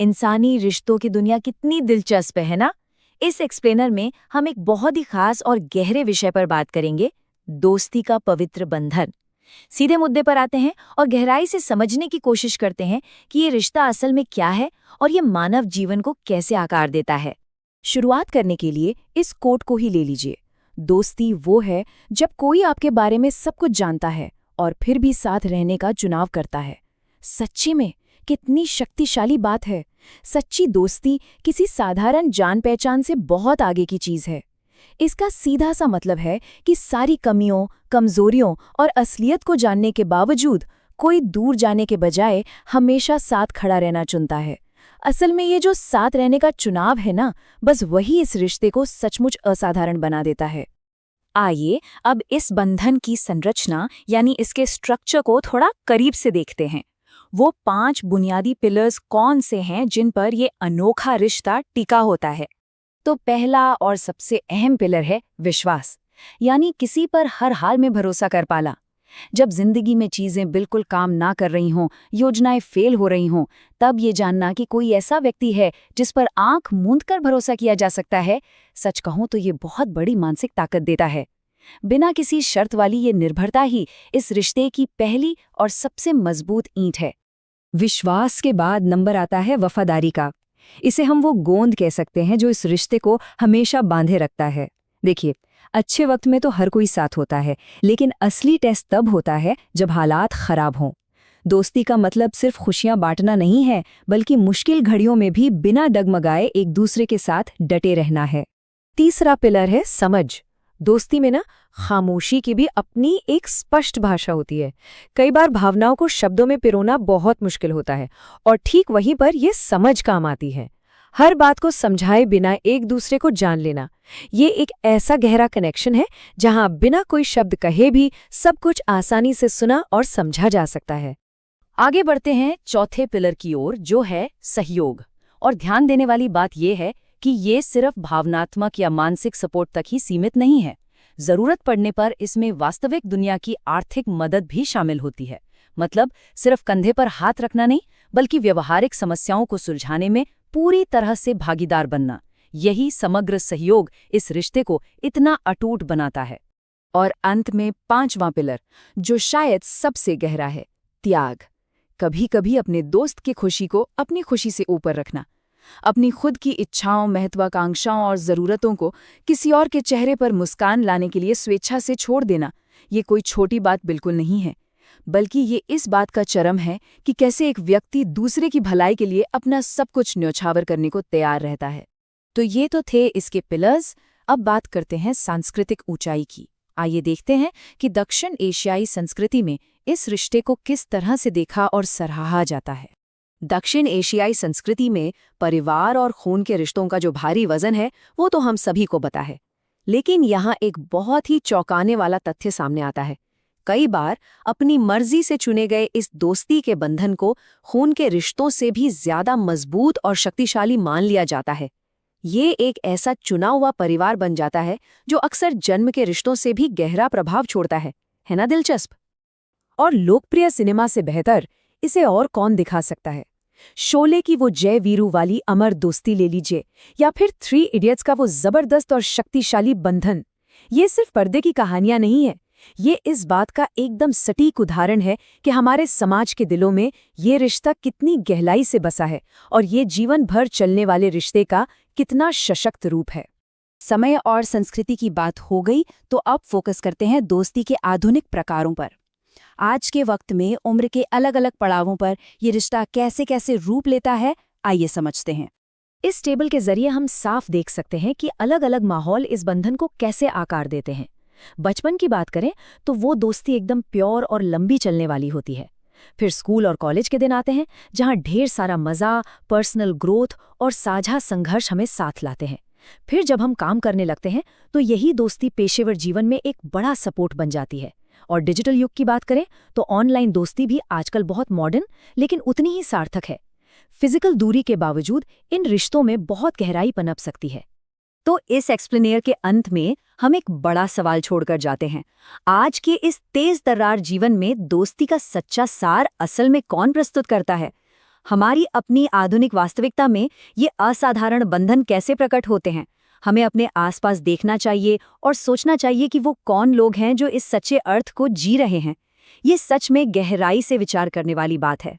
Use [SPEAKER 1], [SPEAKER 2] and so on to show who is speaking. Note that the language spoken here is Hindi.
[SPEAKER 1] इंसानी रिश्तों की दुनिया कितनी दिलचस्प है ना। इस एक्सप्लेनर में हम एक बहुत ही खास और गहरे विषय पर बात करेंगे, दोस्ती का पवित्र बंधन। सीधे मुद्दे पर आते हैं और गहराई से समझने की कोशिश करते हैं कि ये रिश्ता असल में क्या है और ये मानव जीवन को कैसे आकार देता है।
[SPEAKER 2] शुरुआत करने के लिए इस कोट को ही ले लीजिए। दोस्ती वो है जब कोई आपके बारे में सब कुछ जानता है और फिर भी साथ रहने का चुनाव करता है। सच्ची में कितनी शक्तिशाली बात है। सच्ची दोस्ती किसी साधारण जान पहचान से बहुत आगे की चीज है। इसका सीधा सा मतलब है कि सारी कमियों, कमजोरियों और असलियत को जानने के बावजूद कोई दूर जाने के बजाय हमेशा साथ खड़ा रहना चुनता है। असल में ये जो साथ रहने का चुनाव है ना, बस वही इस रिश्ते को सचमुच असाधारण बना देता है।
[SPEAKER 1] आइए अब इस बंधन की संरचना यानी इसके स्ट्रक्चर को थोड़ा करीब से देखते हैं। वो 5 बुनियादी पिलर्स कौन से हैं जिन पर ये अनोखा रिश्ता टिका होता है। तो पहला और सबसे अहम पिलर है विश्वास, यानी किसी पर हर हाल में भरोसा कर पाना। जब जिंदगी में चीजें बिल्कुल काम ना कर रही हों, योजनाएं फेल हो रही हों, तब ये जानना कि कोई ऐसा व्यक्ति है जिस पर आंख मूंद कर भरोसा किया जा सकता है, सच कहूं तो ये बहुत बड़ी मानसिक ताकत देता है। बिना किसी शर्त वाली ये निर्भरता ही इस रिश्ते की पहली और सबसे मजबूत ईंट है।
[SPEAKER 3] विश्वास के बाद नंबर आता है वफादारी का। इसे हम वो गोंद कह सकते हैं जो इस रिश्ते को हमेशा बांधे रखता है। देखिए, अच्छे वक्त में तो हर कोई साथ होता है, लेकिन असली टेस्ट तब होता है जब हालात खराब हों। दोस्ती का मतलब सिर्फ खुशियां बांटना नहीं है, बल्कि मुश्किल घड़ियों में भी बिना डगमगाए एक दूसरे के साथ डटे रहना है।
[SPEAKER 2] तीसरा पिलर है समझ। दोस्ती में ना खामोशी की भी अपनी एक स्पष्ट भाषा होती है। कई बार भावनाओं को शब्दों में पिरोना बहुत मुश्किल होता है और ठीक वहीं पर ये समझ काम आती है। हर बात को समझाए बिना एक दूसरे को जान लेना, ये एक ऐसा गहरा कनेक्शन है जहां बिना कोई शब्द कहे भी सब कुछ आसानी से सुना और समझा जा सकता है।
[SPEAKER 1] आगे बढ़ते हैं चौथे पिलर की ओर, जो है सहयोग। और ध्यान देने वाली बात यह है कि ये सिर्फ भावनात्मक या मानसिक सपोर्ट तक ही सीमित नहीं है। जरूरत पड़ने पर इसमें वास्तविक दुनिया की आर्थिक मदद भी शामिल होती है। मतलब सिर्फ कंधे पर हाथ रखना नहीं, बल्कि व्यवहारिक समस्याओं को सुलझाने में पूरी तरह से भागीदार बनना। यही समग्र सहयोग इस रिश्ते को इतना अटूट बनाता है। और अंत में 5वां पिलर, जो शायद सबसे गहरा है, त्याग। कभी कभी अपने दोस्त की खुशी को अपनी खुशी से ऊपर रखना, अपनी खुद की इच्छाओं, महत्वाकांक्षाओं और ज़रूरतों को किसी और के चेहरे पर मुस्कान लाने के लिए स्वेच्छा से छोड़ देना, ये कोई छोटी बात बिल्कुल नहीं है, बल्कि ये इस बात का चरम है कि कैसे एक व्यक्ति दूसरे की भलाई के लिए अपना सब कुछ न्यौछावर करने को तैयार रहता है। तो ये तो थे इसके पिलर्स। अब बात करते हैं सांस्कृतिक ऊंचाई की। आइए देखते हैं कि दक्षिण एशियाई संस्कृति में इस रिश्ते को किस तरह से देखा और सराहा जाता है। दक्षिण एशियाई संस्कृति में परिवार और खून के रिश्तों का जो भारी वजन है, वो तो हम सभी को पता है। लेकिन यहाँ एक बहुत ही चौंकाने वाला तथ्य सामने आता है। कई बार अपनी मर्जी से चुने गए इस दोस्ती के बंधन को खून के रिश्तों से भी ज्यादा मजबूत और शक्तिशाली मान लिया जाता है। ये एक ऐसा चुना हुआ परिवार बन जाता है जो अक्सर जन्म के रिश्तों से भी गहरा प्रभाव छोड़ता है ना दिलचस्प?
[SPEAKER 2] और लोकप्रिय सिनेमा से बेहतर इसे और कौन दिखा सकता है। शोले की वो जय वीरू वाली अमर दोस्ती ले लीजिए, या फिर 3 इडियट्स का वो जबरदस्त और शक्तिशाली बंधन। ये सिर्फ पर्दे की कहानियां नहीं है, ये इस बात का एकदम सटीक उदाहरण है कि हमारे समाज के दिलों में ये रिश्ता कितनी गहराई से बसा है और ये जीवन भर चलने वाले रिश्ते का कितना सशक्त रूप है। समय और संस्कृति की बात हो गई, तो अब फोकस करते हैं दोस्ती के आधुनिक प्रकारों पर। आज के वक्त में उम्र के अलग अलग पड़ावों पर ये रिश्ता कैसे कैसे रूप लेता है, आइए समझते हैं। इस टेबल के जरिए हम साफ देख सकते हैं कि अलग अलग माहौल इस बंधन को कैसे आकार देते हैं। बचपन की बात करें तो वो दोस्ती एकदम प्योर और लंबी चलने वाली होती है। फिर स्कूल और कॉलेज के दिन आते हैं, जहां ढेर सारा मजा, पर्सनल ग्रोथ और साझा संघर्ष हमें साथ लाते हैं। फिर जब हम काम करने लगते हैं तो यही दोस्ती पेशेवर जीवन में एक बड़ा सपोर्ट बन जाती है। और डिजिटल युग की बात करें तो ऑनलाइन दोस्ती भी आजकल बहुत मॉडर्न लेकिन उतनी ही सार्थक है। फिजिकल दूरी के बावजूद इन रिश्तों में बहुत गहराई पनप सकती है। तो इस एक्सप्लेनेयर के अंत में हम एक बड़ा सवाल छोड़कर जाते हैं। आज के इस तेज तर्रार जीवन में दोस्ती का सच्चा सार असल में कौन प्रस्तुत करता है?
[SPEAKER 3] हमारी अपनी आधुनिक वास्तविकता में ये असाधारण बंधन कैसे प्रकट होते हैं? हमें अपने आसपास देखना चाहिए और सोचना चाहिए कि वो कौन लोग हैं जो इस सच्चे अर्थ को जी रहे हैं। ये सच में गहराई से विचार करने वाली बात है।